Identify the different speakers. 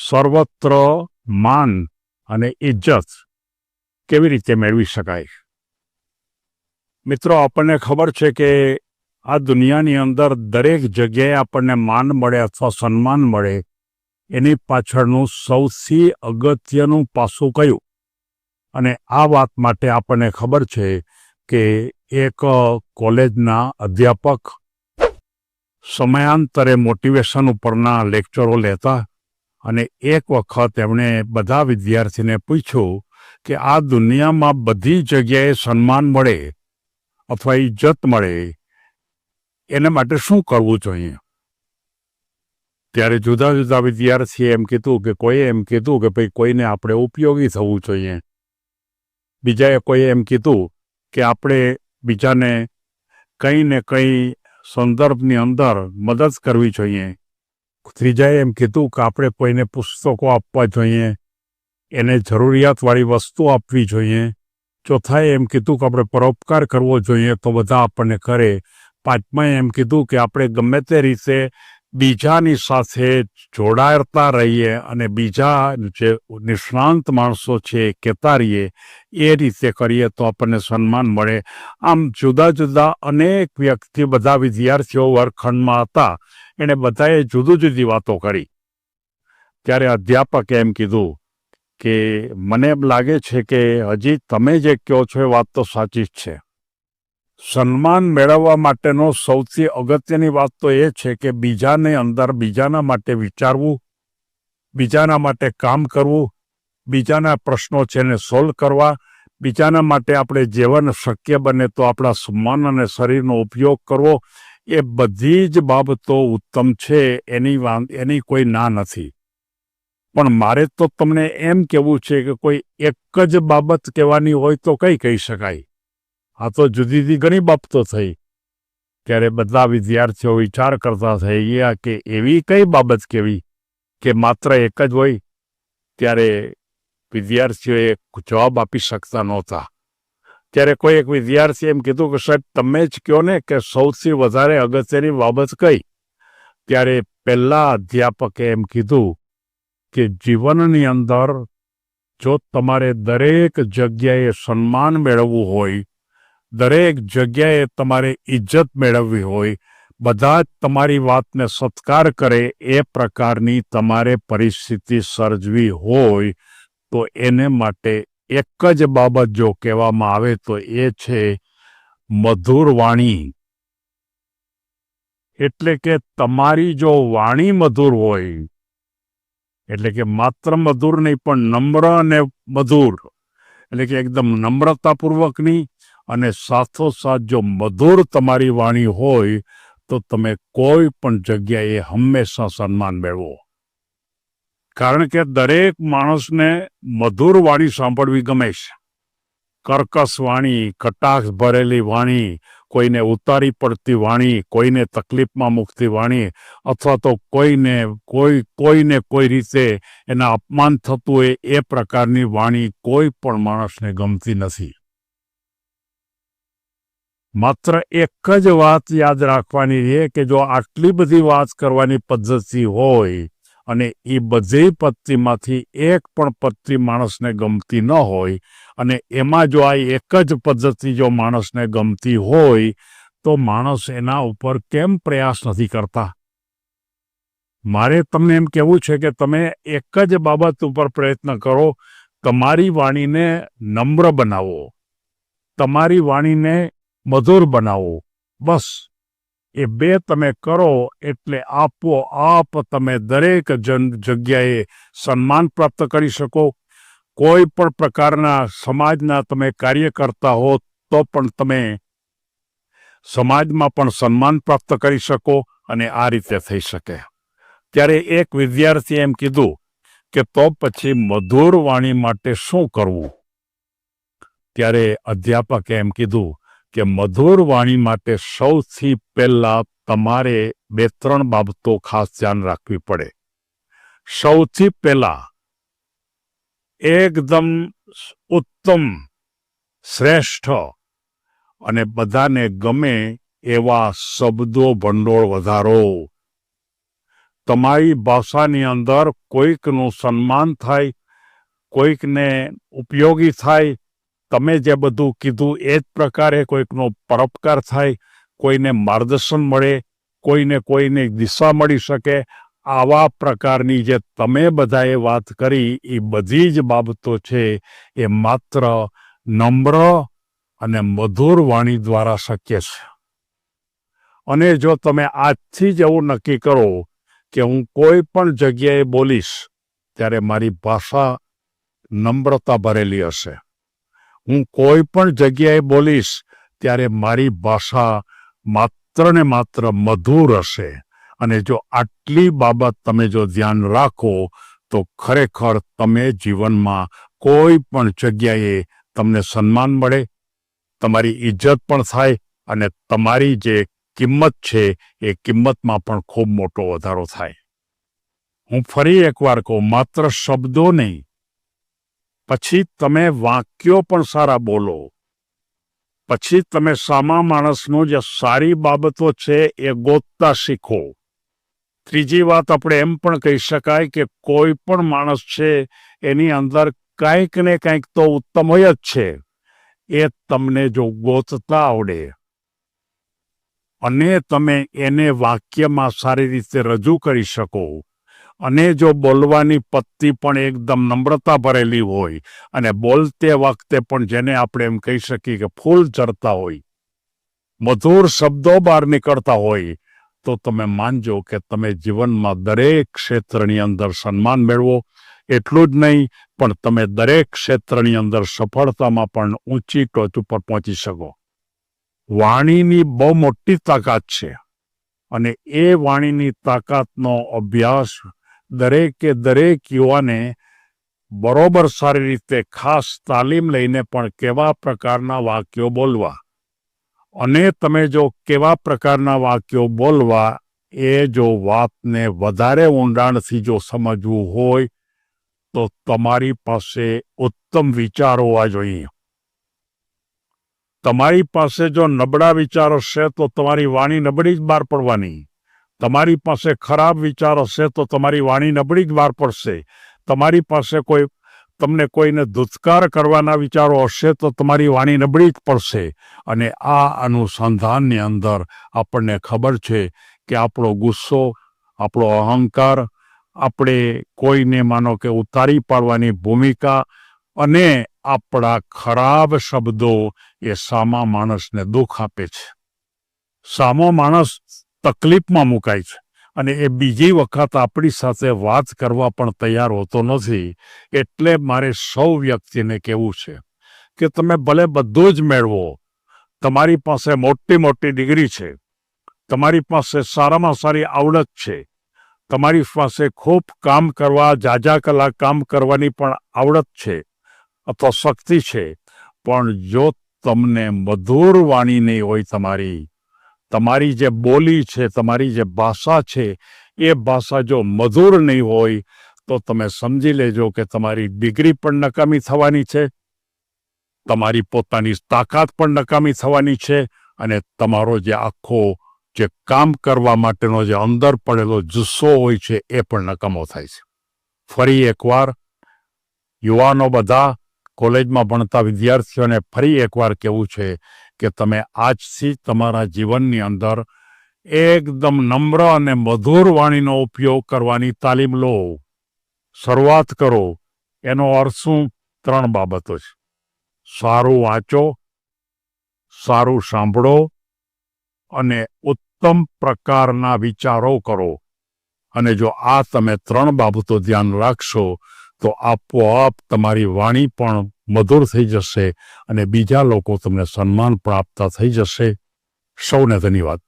Speaker 1: સર્વત્ર માન અને ઇજ્જત કેવી રીતે મેળવી શકાય? મિત્રો, આપણને ખબર છે કે આ દુનિયાની અંદર દરેક જગ્યાએ આપણને માન મળે અથવા સન્માન મળે, એની પાછળનું સૌથી અગત્યનું પાસું કયું? અને આ વાત માટે આપણને ખબર છે કે એક કોલેજના અધ્યાપક સમયાંતરે મોટિવેશન ઉપરના લેક્ચરો લેતા, અને એક વખત એમણે બધા વિદ્યાર્થીને પૂછ્યું કે આ દુનિયામાં બધી જગ્યાએ સન્માન મળે અથવા ઇજ્જત મળે, એને માટે શું કરવું જોઈએ? ત્યારે જુદા જુદા વિદ્યાર્થીએ એમ કીધું કે કોઈએ એમ કીધું કે ભાઈ કોઈને આપણે ઉપયોગી થવું જોઈએ, બીજાએ કોઈએ એમ કીધું કે આપણે બીજાને કંઈ ને કંઈ સંદર્ભની અંદર મદદ કરવી જોઈએ, ત્રીજાએ એમ કીધું કે આપણે કોઈને પુસ્તકો આપવા જોઈએ, એને જરૂરિયાતવાળી વસ્તુ આપવી જોઈએ, ચોથાએ એમ કીધું કે આપણે પરોપકાર કરવો જોઈએ તો બધા આપણને કરે, પાંચમાએ એમ કીધું કે આપણે ગમે તે રીતે બીજાની સાથે જોડાતા રહીએ અને બીજા જે નિષ્ણાંત માણસો છે એ કહેતા રહીએ, એ રીતે કરીએ તો આપણને સન્માન મળે. આમ જુદા જુદા અનેક વ્યક્તિ, બધા વિદ્યાર્થીઓ વર્ગખંડમાં હતા, એણે બધાએ જુદી જુદી વાતો કરી. ત્યારે અધ્યાપકે એમ કીધું કે મને એમ લાગે છે કે હજી તમે જે કહો છો એ વાત તો સાચી જ છે. સન્માન મેળવવા માટેનો સૌથી અગત્યની વાત તો એ છે કે બીજાને અંદર બીજાના માટે વિચારવું, બીજાના માટે કામ કરવું, બીજાના પ્રશ્નો છે એને સોલ્વ કરવા, બીજાના માટે આપણે જીવન શક્ય બને તો આપણા મન અને શરીરનો ઉપયોગ કરવો, એ બધી જ બાબતો ઉત્તમ છે, એની કોઈ ના નથી. પણ મારે તો તમને એમ કહેવું છે કે કોઈ એક જ બાબત કહેવાની હોય તો કઈ કહી શકાય? આ તો જુદી જુદી ઘણી બાબતો થઈ. ત્યારે બધા વિદ્યાર્થીઓ વિચાર કરતા થઈ ગયા કે એવી કઈ બાબત કેવી કે માત્ર એક જ હોય? ત્યારે વિદ્યાર્થીઓએ જવાબ આપી શકતા નહોતા. ત્યારે કોઈ એક વિદ્યાર્થી એમ કીધું કે સાહેબ તમે જ કહો ને કે સૌથી વધારે અગત્યની બાબત કઈ? ત્યારે પહેલા અધ્યાપકે એમ કીધું કે જીવનની અંદર જો તમારે દરેક જગ્યાએ સન્માન મેળવવું હોય, દરેક જગ્યાએ તમારે ઇજ્જત મેળવવી હોય, બધા જ તમારી વાતને સત્કાર કરે એ પ્રકારની તમારે પરિસ્થિતિ સર્જવી હોય, તો એને માટે એક જ બાબત જો કહેવામાં આવે તો એ છે મધુર વાણી. એટલે કે તમારી જો વાણી મધુર હોય, એટલે કે માત્ર મધુર નહીં પણ નમ્ર અને મધુર, એટલે કે એકદમ નમ્રતાપૂર્વકની, અને સાથોસાથ જો મધુર તમારી વાણી હોય તો તમે કોઈ પણ જગ્યાએ હંમેશા સન્માન મેળવો. કારણ કે દરેક માણસને મધુર વાણી સાંભળવી ગમે છે. કર્કશ વાણી, કટાક્ષ ભરેલી વાણી, કોઈને ઉતારી પડતી વાણી, કોઈને તકલીફમાં મૂકતી વાણી, અથવા તો કોઈને કોઈ રીતે એના અપમાન થતું હોય એ પ્રકારની વાણી કોઈ પણ માણસને ગમતી નથી. માત્ર એક જ વાત યાદ રાખવાની છે કે જો આટલી બધી વાત કરવાની પદ્ધતિ હોય અને એ બધી પદ્ધતિમાંથી એક પણ પદ્ધતિ માણસને ગમતી ન હોય, અને એમાં જો આ એક જ પદ્ધતિ જો માણસને ગમતી હોય તો માણસ એના ઉપર કેમ પ્રયાસ નથી કરતા? મારે તમને એમ કહેવું છે કે તમે એક જ બાબત ઉપર પ્રયત્ન કરો, તમારી વાણીને નમ્ર બનાવો, તમારી વાણીને મધુર બનાવો. બસ એ બે તમે કરો એટલે આપોઆપ તમે દરેક જગ્યાએ સન્માન પ્રાપ્ત કરી શકો. કોઈ પણ પ્રકારના સમાજના તમે કાર્ય કરતા હો તો પણ તમે સમાજમાં પણ સન્માન પ્રાપ્ત કરી શકો, અને આ રીતે થઈ શકે. ત્યારે એક વિદ્યાર્થીએ એમ કીધું કે તો પછી મધુર વાણી માટે શું કરવું? ત્યારે અધ્યાપકે એમ કીધું કે મધુર વાણી માટે સૌથી પહેલા તમારે 2-3 બાબતો ખાસ ધ્યાન રાખવી પડે. સૌથી પહેલા એકદમ ઉત્તમ, શ્રેષ્ઠ અને બધાને ગમે એવા શબ્દો ભંડોળ વધારો. તમારી ભાષાની અંદર કોઈકનું સન્માન થાય, કોઈકને ઉપયોગી થાય, તમે જે બધું કીધું એ જ પ્રકારે કોઈકનો પરોપકાર થાય, કોઈને માર્ગદર્શન મળે, કોઈને દિશા મળી શકે, આવા પ્રકારની જે તમે બધાએ વાત કરી એ બધી જ બાબતો છે એ માત્ર નમ્ર અને મધુર વાણી દ્વારા શક્ય છે. અને જો તમે આજથી જ એવું નક્કી કરો કે હું કોઈ પણ જગ્યાએ બોલીશ ત્યારે મારી ભાષા નમ્રતા ભરેલી હશે, હું કોઈ પણ જગ્યાએ બોલીશ ત્યારે મારી ભાષા માત્ર ને માત્ર મધુર હશે. અને જો આટલી બાબત તમે જો ધ્યાન રાખો તો ખરેખર તમે જીવનમાં કોઈ પણ જગ્યાએ તમને સન્માન મળે, તમારી ઇજ્જત પણ થાય અને તમારી જે કિંમત છે એ કિંમતમાં પણ ખૂબ મોટો વધારો થાય. હું ફરી એકવાર કહું, માત્ર શબ્દો નહીં, પછી તમે વાક્યો પણ સારા બોલો, પછી તમે સામા માણસનું જે સારી બાબતો છે એ ગોતતા શીખો. ત્રીજી વાત આપણે એમ પણ કહી શકાય કે કોઈ પણ માણસ છે એની અંદર કંઈક ને કંઈક તો ઉત્તમ હોય જ છે, એ તમને જો ગોતતા આવડે અને તમે એને વાક્યમાં સારી રીતે રજૂ કરી શકો, અને જો બોલવાની પદ્ધતિ પણ એકદમ નમ્રતા ભરેલી હોય અને બોલતે વખતે પણ જેને આપણે એમ કહી શકીએ કે ફૂલ ચડતા હોય, મધુર શબ્દો બહાર નીકળતા હોય, તો તમે માનજો કે તમે જીવનમાં દરેક ક્ષેત્રની અંદર સન્માન મેળવો. એટલું જ નહીં, પણ તમે દરેક ક્ષેત્રની અંદર સફળતામાં પણ ઊંચી ટોચ ઉપર પહોંચી શકો. વાણીની બહુ મોટી તાકાત છે અને એ વાણીની તાકાતનો અભ્યાસ દરેક યુવાને બરોબર સારી રીતે ખાસ તાલીમ લઈને પણ કેવા પ્રકારના વાક્યો બોલવા, અને તમે જો કેવા પ્રકારના વાક્યો બોલવા એ જો વાતને વધારે ઊંડાણથી જો સમજવું હોય તો તમારી પાસે ઉત્તમ વિચારો હોવા જોઈએ. તમારી પાસે જો નબળા વિચારો હશે તો તમારી વાણી નબળી જ બહાર પડવાની. તમારી પાસે ખરાબ વિચારો હશે તો તમારી વાણી નબળી જ બહાર પડશે. તમારી પાસે તમને કોઈને ધુત્કાર કરવાના વિચારો હશે તો તમારી વાણી નબળી જ પડશે. અને આ અનુસંધાનની અંદર આપણને ખબર છે કે આપણો ગુસ્સો, આપણો અહંકાર, આપણે કોઈને માનો કે ઉતારી પાડવાની ભૂમિકા અને આપણા ખરાબ શબ્દો એ સામા માણસને દુઃખ આપે છે. સામો માણસ તકલીફમાં મુકાય છે અને એ બીજી વખત આપણી સાથે વાત કરવા પણ તૈયાર હોતો નથી. એટલે મારે સૌ વ્યક્તિને કહેવું છે કે તમે ભલે બધું જ મેળવો, તમારી પાસે મોટી ડિગ્રી છે, તમારી પાસે સારામાં સારી આવડત છે, તમારી પાસે ખૂબ કામ કરવા, જાજા કલાક કામ કરવાની પણ આવડત છે અથવા શક્તિ છે, પણ જો તમને મધુર વાણી નહીં હોય, તમારી જે બોલી છે, તમારી જે ભાષા છે, એ ભાષા જો મધુર નહીં હોય તો તમે સમજી લેજો કે તમારી ડિગ્રી પણ નકામી થવાની છે, તમારી પોતાની તાકાત પણ નકામી થવાની છે, અને તમારો જે આખો જે કામ કરવા માટેનો જે અંદર પડેલો જુસ્સો હોય છે એ પણ નકામો થાય છે. ફરી એકવાર યુવાનો, બધા કોલેજમાં ભણતા વિદ્યાર્થીઓને ફરી એકવાર કહેવું છે કે તમે આજથી તમારા જીવનની અંદર એકદમ નમ્ર અને મધુર વાણીનો ઉપયોગ કરવાની તાલીમ લો, શરૂઆત કરો. એનો અર્થ શું? 3 બાબતો છે. સારું વાંચો, સારું સાંભળો અને ઉત્તમ પ્રકારના વિચારો કરો. અને જો આ તમે 3 બાબતો ધ્યાન રાખશો તો આપોઆપ તમારી વાણી પણ મધુર થઈ જશે અને બીજા લોકો તમને સન્માન પ્રાપ્ત થઈ જશે. સૌને ધન્યવાદ.